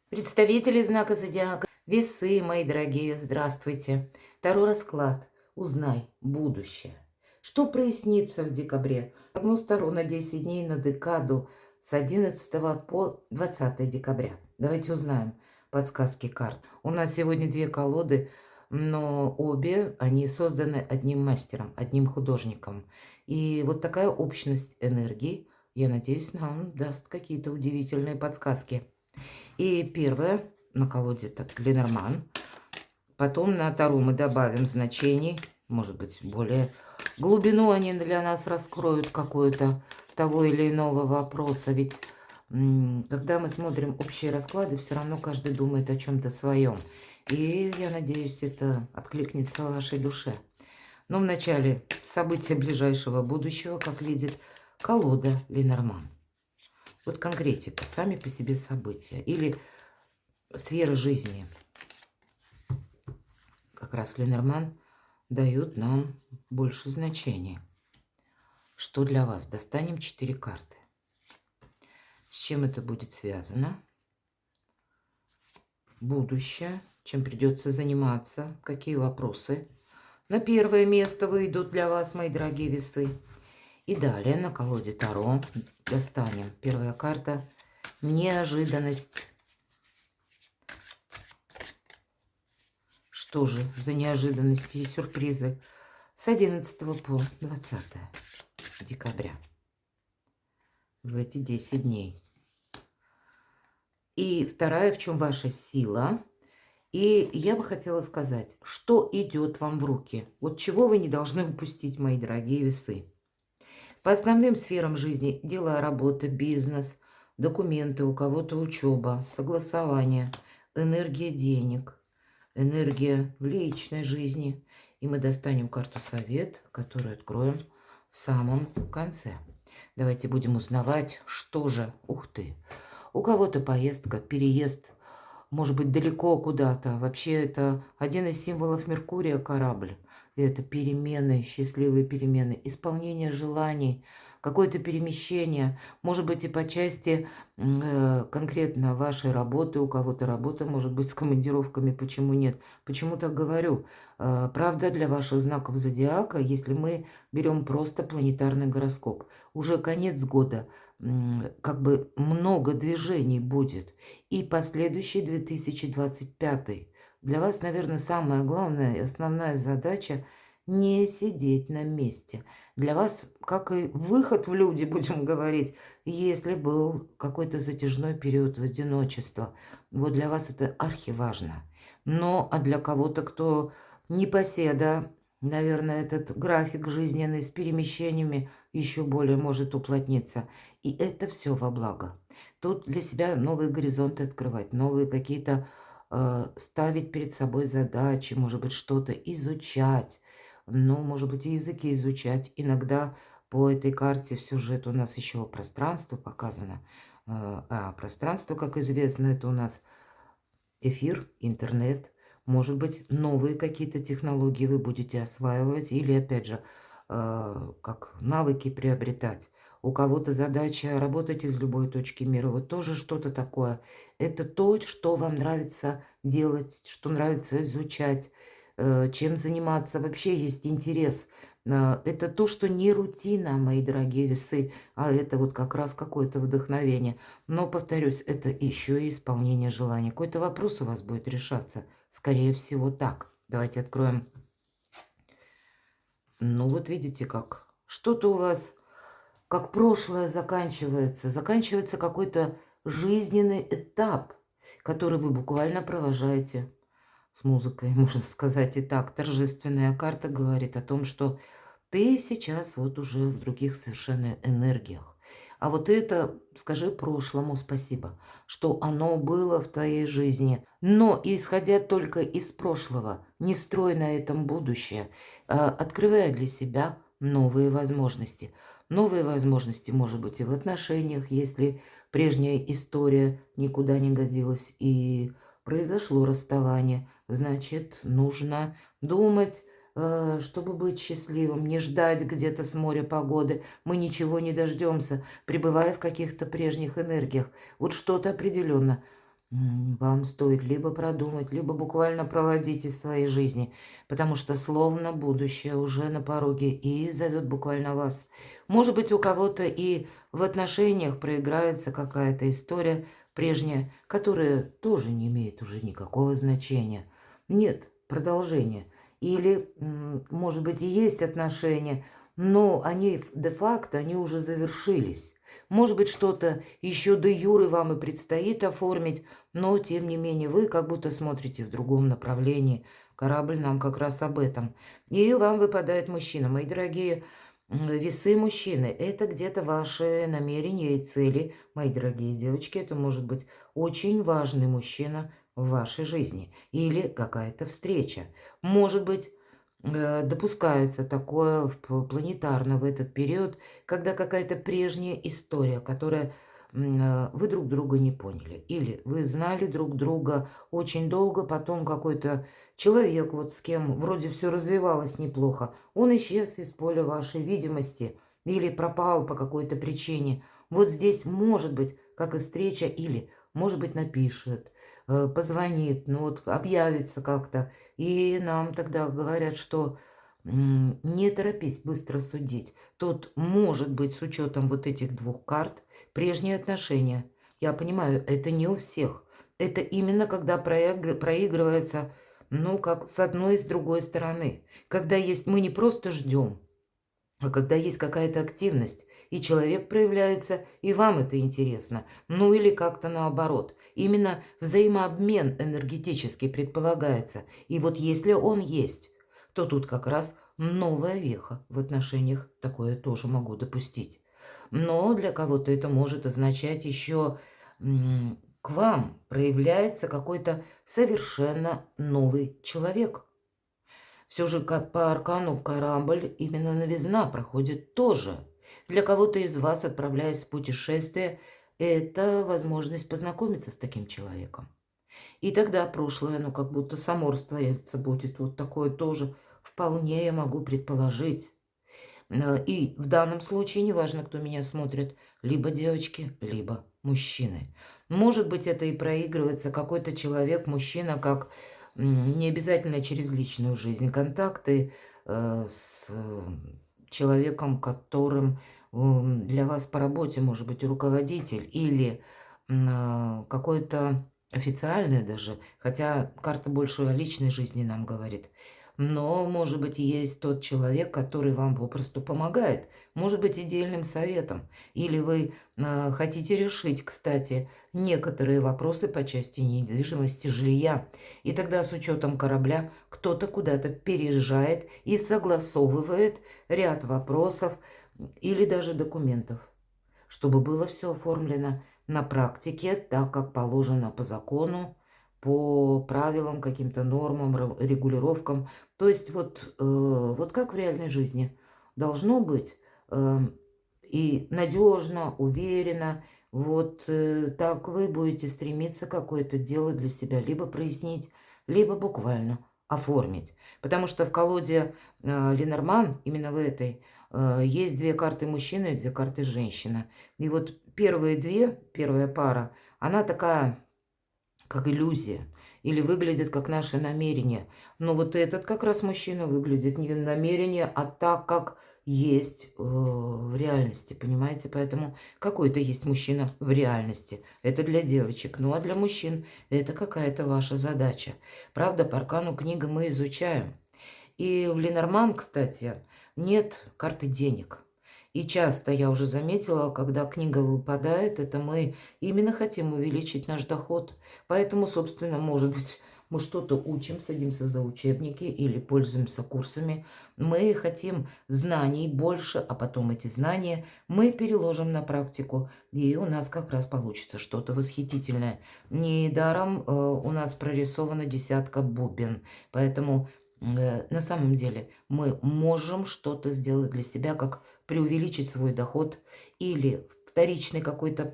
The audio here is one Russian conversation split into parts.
Представители знака зодиака, весы, мои дорогие, здравствуйте. Таро расклад. Узнай будущее. Что прояснится в декабре? Прогноз Таро на 10 дней на декаду с 11 по 20 декабря. Давайте узнаем подсказки карт. У нас сегодня две колоды, но обе они созданы одним мастером, одним художником. И вот такая общность энергии, я надеюсь, нам даст какие-то удивительные подсказки. И первое на колоде так Ленорман. Потом на Таро мы добавим значений. Может быть, более глубину они для нас раскроют какую-то того или иного вопроса. Ведь когда мы смотрим общие расклады, все равно каждый думает о чем-то своем. И я надеюсь, это откликнется в вашей душе. Но вначале события ближайшего будущего, как видит колода Ленорман. Вот конкретика, сами по себе события. Или сферы жизни. Как раз Ленорман дают нам больше значения. Что для вас? Достанем 4 карты. С чем это будет связано? Будущее. Чем придется заниматься? Какие вопросы? На первое место выйдут для вас, мои дорогие весы. И далее на колоде Таро достанем. Первая карта. Неожиданность. Что же за неожиданности и сюрпризы с 11 по 20 декабря в эти 10 дней? И вторая, в чем ваша сила? И я бы хотела сказать, что идет вам в руки. Вот чего вы не должны упустить, мои дорогие весы. По основным сферам жизни: дела, работа, бизнес, документы, у кого-то учеба, согласование, энергия денег, энергия в личной жизни. И мы достанем карту совет, которую откроем в самом конце. Давайте будем узнавать, что же. Ух ты! У кого-то поездка, переезд, может быть, далеко куда-то. Вообще это один из символов Меркурия — корабль. И это перемены, счастливые перемены, исполнение желаний, какое-то перемещение. Может быть, и по части конкретно вашей работы. У кого-то работа может быть с командировками. Почему нет? Почему так говорю? Правда, для ваших знаков зодиака, если мы берем просто планетарный гороскоп, уже конец года, как бы много движений будет. И последующий 2025. Для вас, наверное, самая главная и основная задача — не сидеть на месте. Для вас, как и выход в люди, будем говорить, если был какой-то затяжной период в одиночества. Вот для вас это архиважно. Но а для кого-то, кто непоседа, наверное, этот график жизненный с перемещениями еще более может уплотниться. И это все во благо. Тут для себя новые горизонты открывать, новые какие-то ставить перед собой задачи, может быть, что-то изучать. Ну, может быть, и языки изучать. Иногда по этой карте в сюжет у нас еще пространство показано. А пространство, как известно, это у нас эфир, интернет. Может быть, новые какие-то технологии вы будете осваивать или, опять же, как навыки приобретать. У кого-то задача работать из любой точки мира. Вот тоже что-то такое. Это то, что вам нравится делать, что нравится изучать, чем заниматься. Вообще есть интерес. Это то, что не рутина, мои дорогие весы, а это вот как раз какое-то вдохновение. Но, повторюсь, это еще и исполнение желаний. Какой-то вопрос у вас будет решаться. Скорее всего, так. Давайте откроем. Ну, вот видите, как что-то у вас, как прошлое заканчивается. Заканчивается какой-то жизненный этап, который вы буквально провожаете с музыкой, можно сказать и так. Торжественная карта говорит о том, что ты сейчас вот уже в других совершенно энергиях. А вот это скажи прошлому спасибо, что оно было в твоей жизни. Но исходя только из прошлого, не строй на этом будущее, открывая для себя новые возможности. Новые возможности, может быть, и в отношениях, если прежняя история никуда не годилась и произошло расставание. Значит, нужно думать, чтобы быть счастливым, не ждать где-то с моря погоды. Мы ничего не дождемся, пребывая в каких-то прежних энергиях. Вот что-то определенно Вам стоит либо продумать, либо буквально проводить из своей жизни, потому что словно будущее уже на пороге и зовет буквально вас. Может быть, у кого-то и в отношениях проиграется какая-то история прежняя, которая тоже не имеет уже никакого значения. Нет продолжения. Или, может быть, и есть отношения, но они де-факто, они уже завершились. Может быть, что-то еще де юре вам и предстоит оформить, но, тем не менее, вы как будто смотрите в другом направлении. Корабль нам как раз об этом. И вам выпадает мужчина. Мои дорогие весы мужчины, это где-то ваши намерения и цели. Мои дорогие девочки, это может быть очень важный мужчина в вашей жизни. Или какая-то встреча. Может быть, допускается такое планетарно в этот период, когда какая-то прежняя история, которая вы друг друга не поняли. Или вы знали друг друга очень долго, потом какой-то человек, вот с кем вроде все развивалось неплохо, он исчез из поля вашей видимости или пропал по какой-то причине. Вот здесь может быть, как и встреча, или, может быть, напишет, позвонит, ну вот объявится как-то. И нам тогда говорят, что не торопись быстро судить. Тут может быть с учетом вот этих двух карт прежние отношения. Я понимаю, это не у всех. Это именно когда проигрывается, ну, как с одной и с другой стороны. Когда есть, мы не просто ждем, а когда есть какая-то активность, и человек проявляется, и вам это интересно. Ну или как-то наоборот. Именно взаимообмен энергетически предполагается. И вот если он есть, то тут как раз новая веха в отношениях. Такое тоже могу допустить. Но для кого-то это может означать еще к вам проявляется какой-то совершенно новый человек. Все же по аркану корабль именно новизна проходит тоже. Для кого-то из вас, отправляясь в путешествие, это возможность познакомиться с таким человеком. И тогда прошлое, ну, как будто само растворяться будет. Вот такое тоже вполне я могу предположить. И в данном случае, неважно, кто меня смотрит, либо девочки, либо мужчины. Может быть, это и проигрывается какой-то человек, мужчина, как не обязательно через личную жизнь, контакты с человеком, которым для вас по работе может быть руководитель или какой-то официальный даже, хотя карта больше о личной жизни нам говорит. Но, может быть, есть тот человек, который вам попросту помогает. Может быть, и дельным советом. Или вы хотите решить, кстати, некоторые вопросы по части недвижимости жилья. И тогда с учетом корабля кто-то куда-то переезжает и согласовывает ряд вопросов или даже документов, чтобы было все оформлено на практике, так как положено по закону, по правилам, каким-то нормам, регулировкам. То есть вот как в реальной жизни должно быть и надежно, уверенно. Вот так вы будете стремиться какое-то дело для себя либо прояснить, либо буквально оформить. Потому что в колоде Ленорман, именно в этой, есть две карты мужчина и две карты женщина. И вот первые две, первая пара, она такая, как иллюзия. Или выглядит как наше намерение. Но вот этот как раз мужчина выглядит не намерение, а так, как есть в реальности, понимаете? Поэтому какой-то есть мужчина в реальности. Это для девочек. Ну а для мужчин это какая-то ваша задача. Правда, по аркану книга мы изучаем. И в Ленорман, кстати, нет карты денег. И часто я уже заметила, когда книга выпадает, это мы именно хотим увеличить наш доход. Поэтому, собственно, может быть, мы что-то учим, садимся за учебники или пользуемся курсами. Мы хотим знаний больше, а потом эти знания мы переложим на практику. И у нас как раз получится что-то восхитительное. Недаром у нас прорисована десятка бубен. Поэтому на самом деле мы можем что-то сделать для себя, как преувеличить свой доход или вторичный какой-то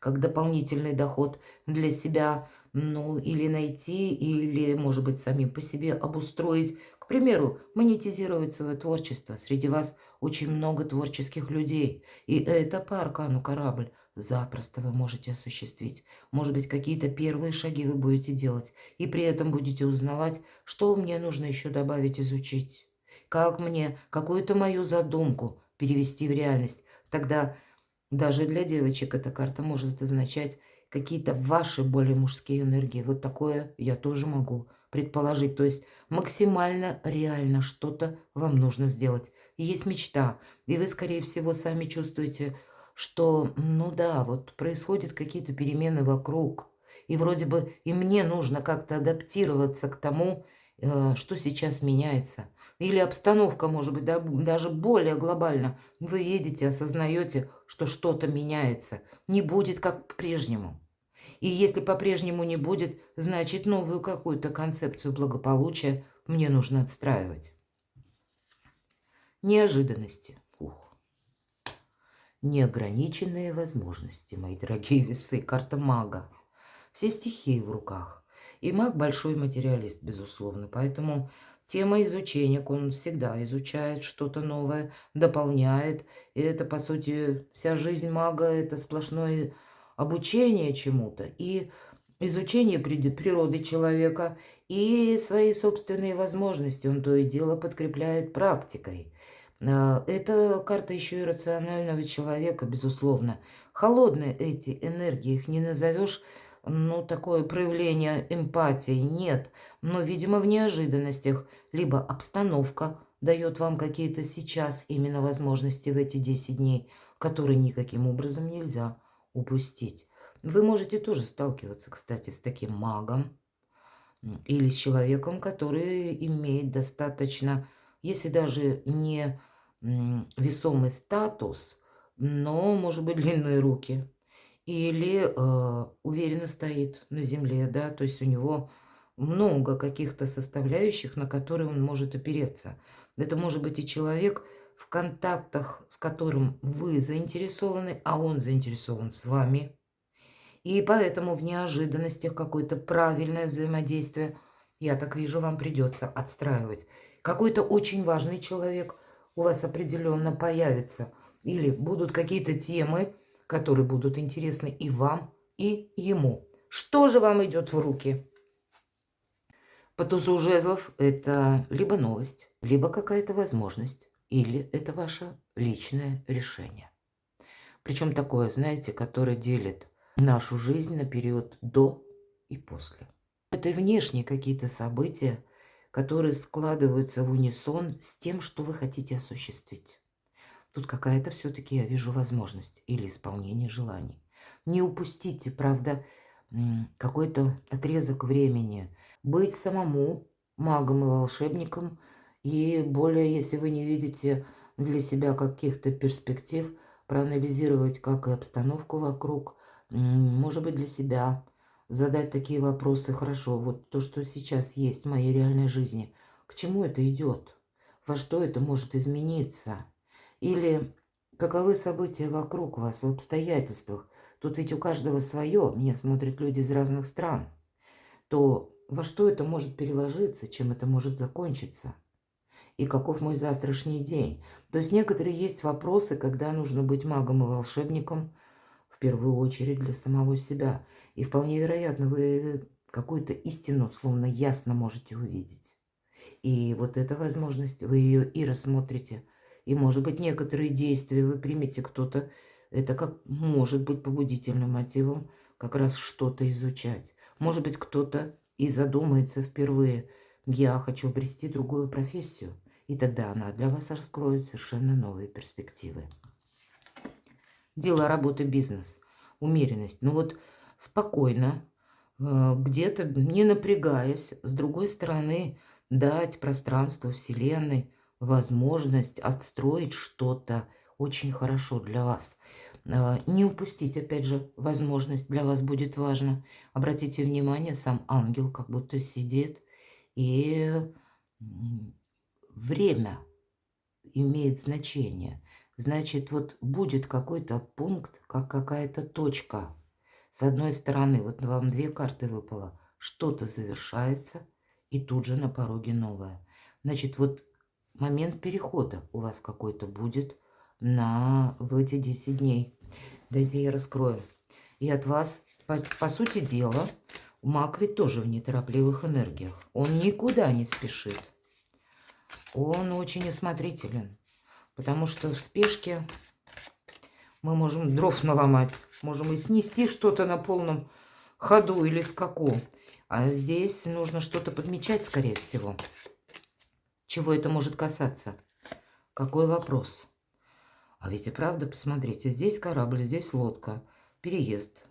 как дополнительный доход для себя, ну, или найти, или, может быть, самим по себе обустроить. К примеру, монетизировать свое творчество. Среди вас очень много творческих людей. И это по аркану корабль. запросто вы можете осуществить. Может быть, какие-то первые шаги вы будете делать, и при этом будете узнавать, что мне нужно еще добавить, изучить, как мне какую-то мою задумку перевести в реальность. Тогда даже для девочек эта карта может означать какие-то ваши более мужские энергии. Вот такое я тоже могу предположить. То есть максимально реально что-то вам нужно сделать. Есть мечта, и вы, скорее всего, сами чувствуете, что, ну да, вот происходят какие-то перемены вокруг. И вроде бы и мне нужно как-то адаптироваться к тому, что сейчас меняется. Или обстановка, может быть, даже более глобально. Вы видите, осознаете, что что-то меняется. Не будет как по-прежнему. И если по-прежнему не будет, значит, новую какую-то концепцию благополучия мне нужно отстраивать. Неожиданности. Ух. Неограниченные возможности, мои дорогие весы. Карта мага. Все стихии в руках. И маг большой материалист, безусловно. Поэтому тема изучения, он всегда изучает что-то новое, дополняет. И это, по сути, вся жизнь мага – это сплошное обучение чему-то. И изучение природы человека, и свои собственные возможности. Он то и дело подкрепляет практикой. Это карта еще и рационального человека, безусловно. Холодные эти энергии, их не назовешь, ну, такое проявление эмпатии, нет. Но, видимо, в неожиданностях, либо обстановка дает вам какие-то сейчас именно возможности в эти 10 дней, которые никаким образом нельзя упустить. Вы можете тоже сталкиваться, кстати, с таким магом или с человеком, который имеет достаточно, если даже не весомый статус, но, может быть, длинные руки. Или уверенно стоит на земле, да, то есть у него много каких-то составляющих, на которые он может опереться. Это может быть и человек, в контактах с которым вы заинтересованы, а он заинтересован с вами. И поэтому в неожиданностях какое-то правильное взаимодействие, я так вижу, вам придется отстраивать. Какой-то очень важный человек у вас определенно появится. Или будут какие-то темы, которые будут интересны и вам, и ему. Что же вам идет в руки? По тузу жезлов это либо новость, либо какая-то возможность, или это ваше личное решение. Причем такое, знаете, которое делит нашу жизнь на период до и после. Это внешние какие-то события, которые складываются в унисон с тем, что вы хотите осуществить. Тут какая-то все-таки, я вижу, возможность или исполнение желаний. Не упустите, правда, какой-то отрезок времени. Быть самому магом и волшебником. И более, если вы не видите для себя каких-то перспектив, проанализировать как и обстановку вокруг, может быть, для себя задать такие вопросы. Хорошо, вот то, что сейчас есть в моей реальной жизни, к чему это идет? Во что это может измениться? Или каковы события вокруг вас, в обстоятельствах? Тут ведь у каждого свое, меня смотрят люди из разных стран. То во что это может переложиться, чем это может закончиться? И каков мой завтрашний день? То есть некоторые есть вопросы, когда нужно быть магом и волшебником, в первую очередь для самого себя. И вполне вероятно, вы какую-то истину словно ясно можете увидеть. И вот эта возможность, вы ее и рассмотрите. И, может быть, некоторые действия вы примете кто-то. Это как может быть побудительным мотивом как раз что-то изучать. Может быть, кто-то и задумается впервые. Я хочу обрести другую профессию. И тогда она для вас раскроет совершенно новые перспективы. Дело, работа, бизнес, умеренность. Ну вот спокойно, где-то не напрягаясь, с другой стороны, дать пространству Вселенной возможность отстроить что-то очень хорошо для вас. Не упустить, опять же, возможность для вас будет важно. Обратите внимание, сам ангел как будто сидит, и время имеет значение. Значит, вот будет какой-то пункт, как какая-то точка. С одной стороны, вот вам две карты выпало, что-то завершается, и тут же на пороге новое. Значит, вот момент перехода у вас какой-то будет в эти 10 дней. Дайте я раскрою. И от вас, по сути дела, маг ведь тоже в неторопливых энергиях. Он никуда не спешит. Он очень осмотрителен. Потому что в спешке мы можем дров наломать. Можем и снести что-то на полном ходу или скаку. А здесь нужно что-то подмечать, скорее всего. Чего это может касаться? Какой вопрос? А ведь и правда, посмотрите, здесь корабль, здесь лодка, переезд,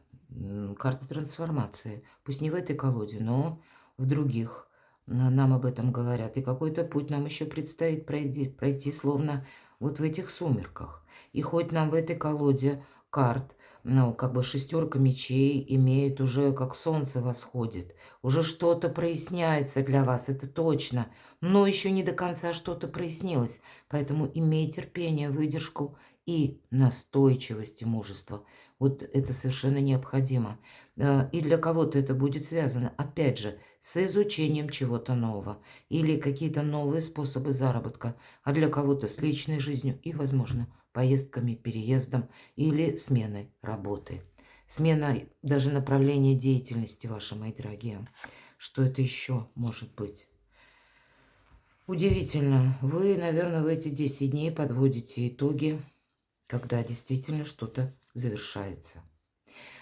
карта трансформации. Пусть не в этой колоде, но в других нам об этом говорят. И какой-то путь нам еще предстоит пройти словно вот в этих сумерках. И хоть нам в этой колоде карт, ну, как бы шестерка мечей имеет уже, как солнце восходит. Уже что-то проясняется для вас, это точно. Но еще не до конца что-то прояснилось. Поэтому имей терпение, выдержку и настойчивость и мужество. Вот это совершенно необходимо. И для кого-то это будет связано, опять же, с изучением чего-то нового. Или какие-то новые способы заработка. А для кого-то с личной жизнью и, возможно, поездками, переездом или сменой работы. Смена даже направления деятельности вашей, мои дорогие. Что это еще может быть? Удивительно. Вы, наверное, в эти 10 дней подводите итоги, когда действительно что-то завершается.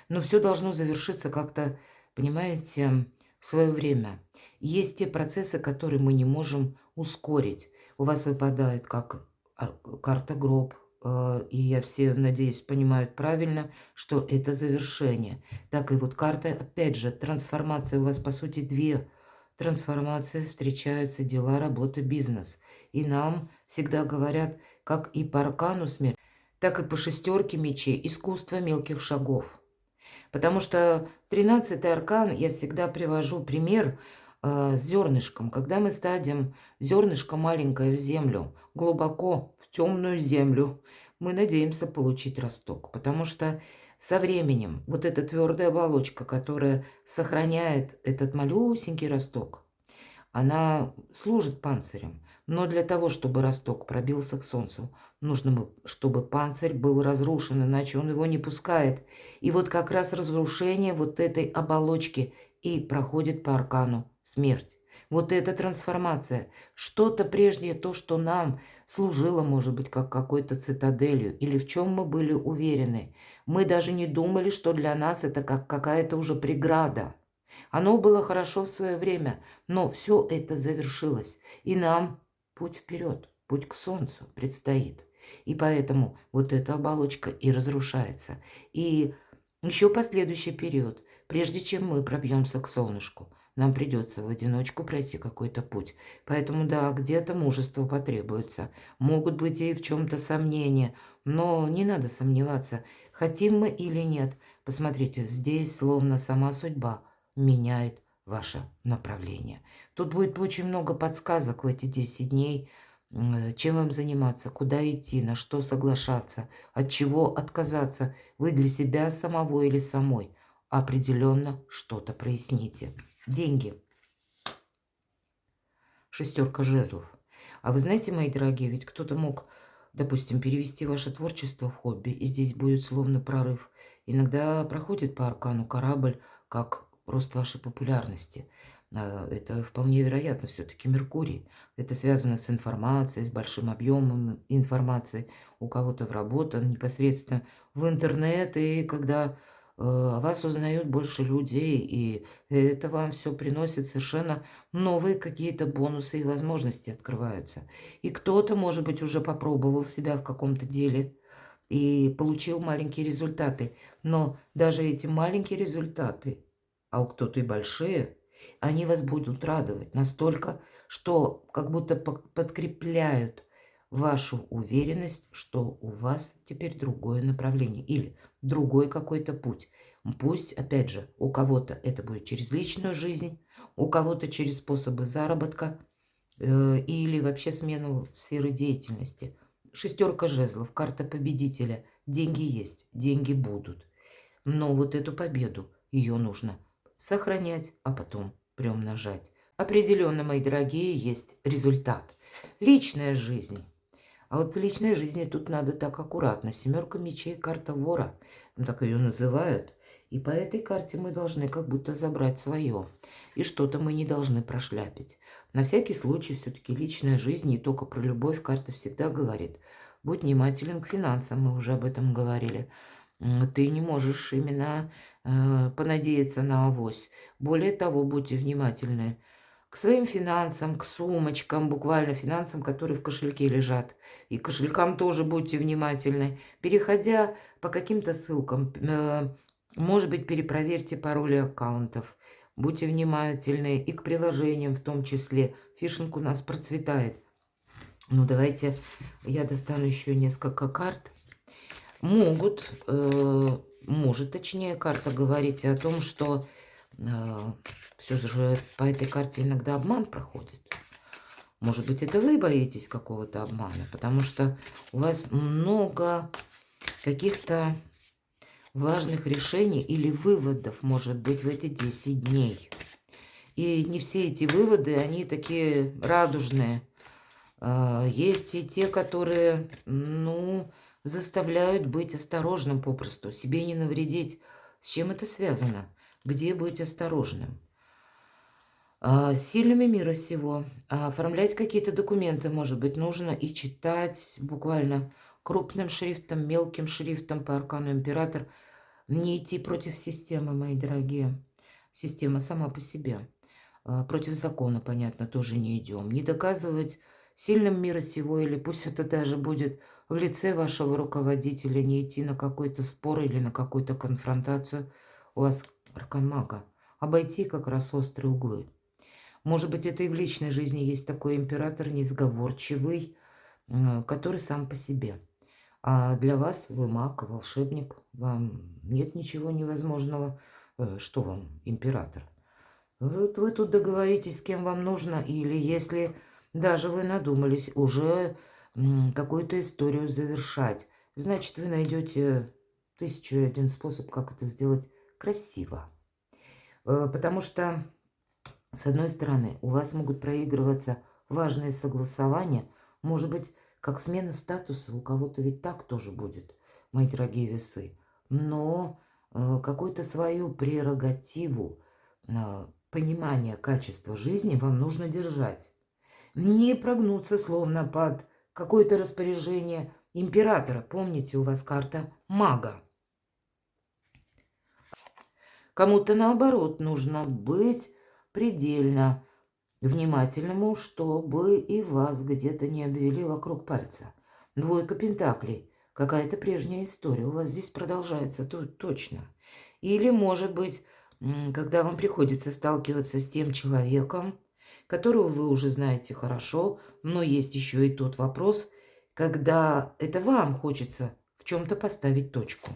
Но все должно завершиться как-то, понимаете, в свое время. Есть те процессы, которые мы не можем ускорить. У вас выпадает как карта гроб, и я все, надеюсь, понимают правильно, что это завершение. Так и вот карта, опять же, трансформация. У вас, по сути, две трансформации встречаются: дела, работа, бизнес. И нам всегда говорят, как и по аркану смерть, так и по шестерке мечей, искусство мелких шагов. Потому что 13-й аркан я всегда привожу пример с зернышком. Когда мы садим зернышко маленькое в землю, глубоко в темную землю, мы надеемся получить росток. Потому что со временем вот эта твердая оболочка, которая сохраняет этот малюсенький росток, она служит панцирем. Но для того, чтобы росток пробился к солнцу, нужно, чтобы панцирь был разрушен, иначе он его не пускает. И вот как раз разрушение вот этой оболочки и проходит по аркану смерть. Вот эта трансформация. Что-то прежнее, то, что нам служило, может быть, как какой-то цитаделью, или в чем мы были уверены. Мы даже не думали, что для нас это как какая-то уже преграда. Оно было хорошо в свое время, но все это завершилось, и нам путь вперед, путь к солнцу предстоит. И поэтому вот эта оболочка и разрушается. И еще последующий период, прежде чем мы пробьемся к солнышку, нам придется в одиночку пройти какой-то путь. Поэтому да, где-то мужество потребуется. Могут быть и в чем-то сомнения, но не надо сомневаться, хотим мы или нет. Посмотрите, здесь словно сама судьба меняет ваше направление. Тут будет очень много подсказок в эти 10 дней, чем вам заниматься, куда идти, на что соглашаться, от чего отказаться. Вы для себя самого или самой определенно что-то проясните. Деньги. Шестерка жезлов. А вы знаете, мои дорогие, ведь кто-то мог, допустим, перевести ваше творчество в хобби, и здесь будет словно прорыв. Иногда проходит по аркану корабль, как рост вашей популярности. Это вполне вероятно, все-таки Меркурий. Это связано с информацией, с большим объемом информации. У кого-то вработан непосредственно в интернет, и когда о вас узнают больше людей, и это вам все приносит совершенно новые какие-то бонусы и возможности открываются. И кто-то, может быть, уже попробовал себя в каком-то деле и получил маленькие результаты. Но даже эти маленькие результаты, а у кто-то и большие, они вас будут радовать настолько, что как будто подкрепляют вашу уверенность, что у вас теперь другое направление или другой какой-то путь. Пусть, опять же, у кого-то это будет через личную жизнь, у кого-то через способы заработка или вообще смену сферы деятельности. Шестерка жезлов, карта победителя. Деньги есть, деньги будут. Но вот эту победу, ее нужно сохранять, а потом приумножать. Определенно, мои дорогие, есть результат. Личная жизнь. А вот в личной жизни тут надо так аккуратно. Семерка мечей, карта вора. так ее называют. И по этой карте мы должны как будто забрать свое. И что-то мы не должны прошляпить. На всякий случай, все-таки личная жизнь, не только про любовь, карта всегда говорит. Будь внимателен к финансам, мы уже об этом говорили. Ты не можешь именно понадеяться на авось. Более того, будьте внимательны к своим финансам, к сумочкам, буквально финансам, которые в кошельке лежат. И к кошелькам тоже будьте внимательны. Переходя по каким-то ссылкам, может быть, перепроверьте пароли аккаунтов. Будьте внимательны и к приложениям в том числе. Фишинг у нас процветает. Ну, давайте я достану еще несколько карт. Может, точнее, карта говорить о том, что все же по этой карте иногда обман проходит. Может быть, это вы боитесь какого-то обмана, потому что у вас много каких-то важных решений или выводов, может быть, в эти 10 дней. И не все эти выводы, они такие радужные. Есть и те, которые, ну, заставляют быть осторожным попросту, себе не навредить. С чем это связано? Где быть осторожным? С сильными мира сего. Оформлять какие-то документы, может быть, нужно и читать буквально крупным шрифтом, мелким шрифтом по аркану император. Не идти против системы, мои дорогие. Система сама по себе. Против закона, понятно, тоже не идем. Не доказывать сильным мира сего, или пусть это даже будет в лице вашего руководителя, не идти на какой-то спор или на какую-то конфронтацию. У вас аркан мага. Обойти как раз острые углы. Может быть, это и в личной жизни есть такой император несговорчивый, который сам по себе. А для вас вы маг, волшебник, вам нет ничего невозможного. Что вам, император? Вот вы тут договоритесь, с кем вам нужно, или если даже вы надумались уже какую-то историю завершать, значит, вы найдете 1001 способ, как это сделать красиво. Потому что, с одной стороны, у вас могут проигрываться важные согласования, может быть, как смена статуса, у кого-то ведь так тоже будет, мои дорогие весы, но какую-то свою прерогативу, понимание качества жизни вам нужно держать. Не прогнуться словно под какое-то распоряжение императора. Помните, у вас карта мага. Кому-то наоборот нужно быть предельно внимательному, чтобы и вас где-то не обвели вокруг пальца. Двойка пентаклей. Какая-то прежняя история у вас здесь продолжается, точно. Или, может быть, когда вам приходится сталкиваться с тем человеком, которого вы уже знаете хорошо, но есть еще и тот вопрос, когда это вам хочется в чем-то поставить точку.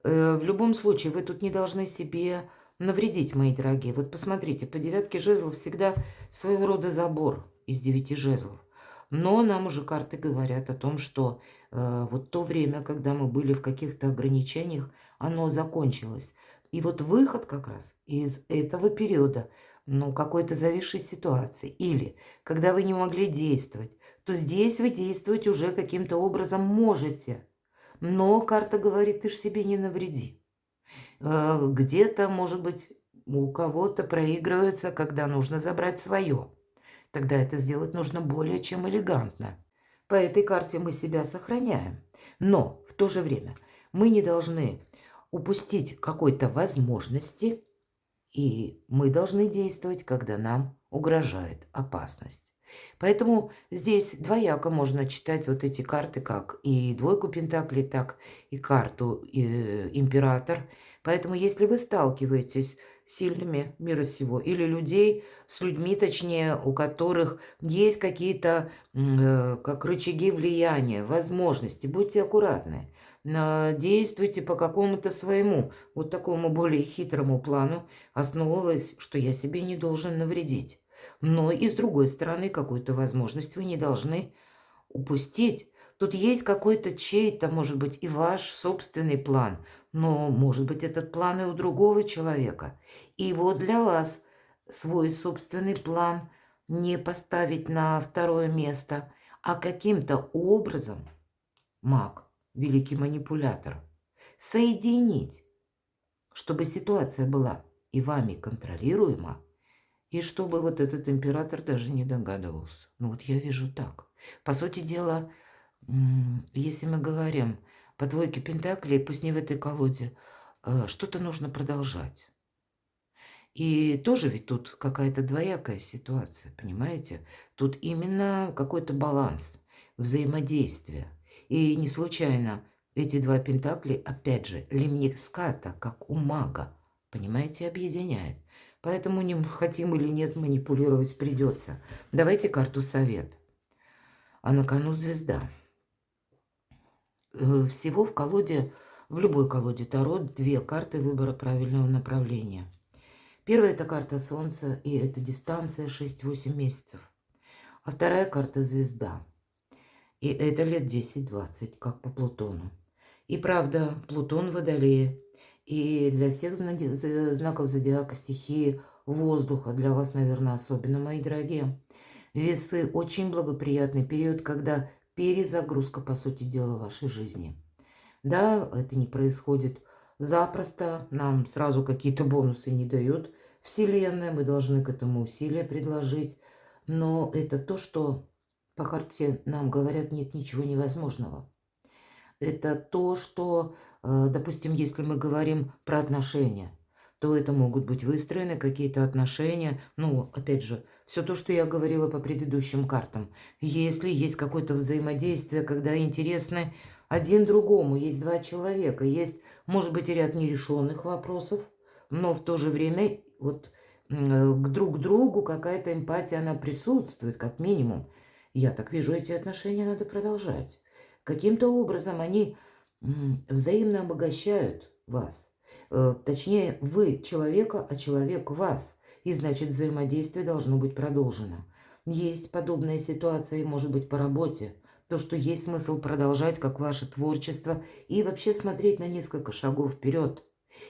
В любом случае, вы тут не должны себе навредить, мои дорогие. Вот посмотрите, по 9 жезлов всегда своего рода забор из 9 жезлов. Но нам уже карты говорят о том, что вот то время, когда мы были в каких-то ограничениях, оно закончилось. И вот выход как раз из этого периода, ну, какой-то зависшей ситуации, или когда вы не могли действовать, то здесь вы действовать уже каким-то образом можете. Но карта говорит, ты ж себе не навреди. Где-то, может быть, у кого-то проигрывается, когда нужно забрать свое. Тогда это сделать нужно более чем элегантно. По этой карте мы себя сохраняем. Но в то же время мы не должны упустить какой-то возможности, и мы должны действовать, когда нам угрожает опасность. Поэтому здесь двояко можно читать вот эти карты, как и двойку пентаклей, так и карту император. Поэтому если вы сталкиваетесь с сильными мира сего или людей, с людьми, точнее, у которых есть какие-то как рычаги влияния, возможности, будьте аккуратны. Действуйте по какому-то своему, вот такому более хитрому плану, основываясь, что я себе не должен навредить. Но и с другой стороны, какую-то возможность вы не должны упустить. Тут есть какой-то чей-то, может быть, и ваш собственный план, но, может быть, этот план и у другого человека. И вот для вас свой собственный план не поставить на второе место, а каким-то образом, маг, великий манипулятор. Соединить, чтобы ситуация была и вами контролируема, и чтобы вот этот император даже не догадывался. Ну вот я вижу так. По сути дела, если мы говорим по двойке пентаклей, пусть не в этой колоде, что-то нужно продолжать. И тоже ведь тут какая-то двоякая ситуация, понимаете? Тут именно какой-то баланс, взаимодействия. И не случайно эти два пентакли, опять же, лемниската, как у мага, понимаете, объединяет. Поэтому не хотим или нет, манипулировать придется. Давайте карту совет. А на кону звезда. Всего в колоде, в любой колоде Таро, две карты выбора правильного направления. Первая – это карта Солнца, и это дистанция 6-8 месяцев. А вторая карта – звезда. И это лет 10-20, как по Плутону. И правда, Плутон в Водолее. И для всех знаков зодиака стихии воздуха, для вас, наверное, особенно, мои дорогие. Весы – очень благоприятный период, когда перезагрузка, по сути дела, вашей жизни. Да, это не происходит запросто, нам сразу какие-то бонусы не дает Вселенная, мы должны к этому усилия предложить. Но это то, что по карте нам говорят, нет ничего невозможного. Это то, что, допустим, если мы говорим про отношения, то это могут быть выстроены какие-то отношения. Ну, опять же, все то, что я говорила по предыдущим картам. Если есть какое-то взаимодействие, когда интересны один другому, есть два человека, есть, может быть, и ряд нерешенных вопросов, но в то же время вот к друг другу какая-то эмпатия, она присутствует, как минимум. Я так вижу, эти отношения надо продолжать. Каким-то образом они взаимно обогащают вас. Точнее, вы человека, а человек вас. И значит, взаимодействие должно быть продолжено. Есть подобная ситуация, и может быть по работе. То, что есть смысл продолжать, как ваше творчество, и вообще смотреть на несколько шагов вперед.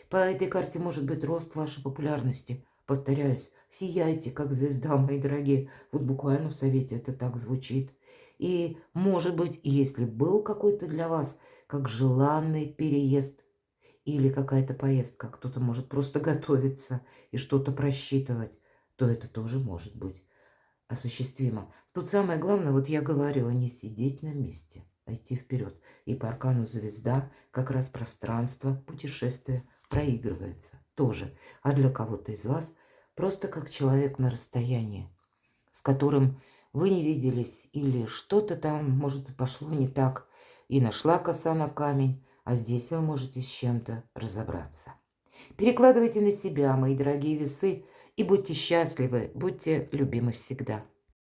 По этой карте может быть рост вашей популярности. Повторяюсь, сияйте, как звезда, мои дорогие. Вот буквально в совете это так звучит. И, может быть, если был какой-то для вас как желанный переезд или какая-то поездка, кто-то может просто готовиться и что-то просчитывать, то это тоже может быть осуществимо. Тут самое главное, вот я говорила, не сидеть на месте, а идти вперед. И по аркану звезда как раз пространство, путешествие проигрывается тоже. А для кого-то из вас просто как человек на расстоянии, с которым вы не виделись, или что-то там, может, пошло не так, и нашла коса на камень, а здесь вы можете с чем-то разобраться. Перекладывайте на себя, мои дорогие весы, и будьте счастливы, будьте любимы всегда.